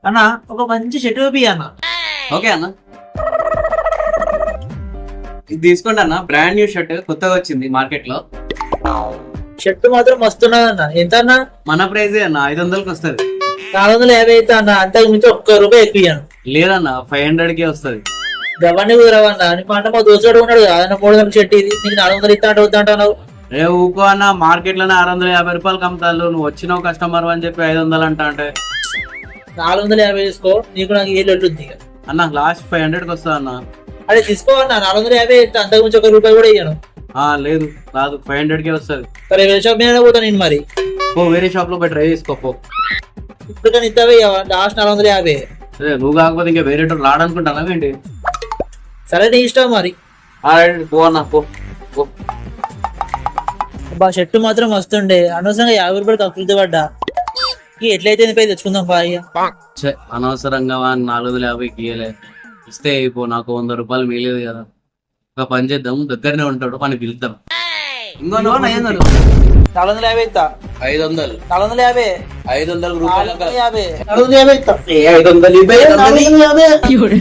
అన్న ఒక మంచి షర్ట్ చూపి అన్న. ఓకే అన్న, ఇది తీసుకోండి అన్న. బ్రాండ్ న్యూ షర్ట్ కొత్తగా వచ్చింది మార్కెట్ లో. షర్ట్ మాత్రం మస్తున్నది అన్న. ఎంత అన్న? మన ప్రైజే అన్న, 500కి వస్తుంది. 450 అయితే అన్న, అంతకు మించి ₹1 ఎక్కువ ఇయ్యను. లేదన్న, 500కే వస్తుంది. గవర్నీ కుదరవన్న. నీ మాట మా దోస్తుడు ఉన్నాడు కదా, ఆయన 300 షర్ట్ ఇది నీకు 400 ఇస్తా అంటే వద్దంటున్నావు. రే ఊకో అన్న, మార్కెట్ లోనే ₹650 అమ్ముతారు. నువ్వు వచ్చినావు కస్టమర్ అని చెప్పి 500 అంట అంటే 450 తీసుకో, నీకు నాకు ఏళ్ళు ఉంటుంది ఇక. అన్న లాస్ట్ 500కి వస్తుంది అన్న. అదే తీసుకో అన్న, 450 ఇస్తా, అంతకు మించి ₹1 కూడా ఇయ్యను. లేదు కాదు, 500కే వస్తుంది. సరే వేరే షాప్ మీద పోతా నేను మరి. పో వేరే షాప్ లో పోయి ట్రై చేసుకోపో. ఇప్పుడు కానీ ఇస్తావే లాస్ట్ 450. అదే నువ్వు కాకపోతే ఇంకా వేరే రాడనుకుంటానా ఏంటి? సరే నీ ఇష్టం మరి. పో అన్న పో. బా షర్టు మాత్రం వస్తుండే, అనవసరంగా ₹50 కక్కులతో పడ్డా. ఎట్లయితే పై తెచ్చుకుందాం బాగా. అనవసరంగా 450కి ఇయ్యలే. ఇస్తే అయిపో, నాకు ₹100 మిగిలేదు కదా. ఒక పని చేద్దాం, దగ్గరనే ఉంటాడు, పని పిలుద్దాం. ఇంకో 450 ఇస్తా. 500 450 500 450 450 ఇస్తా. 500 450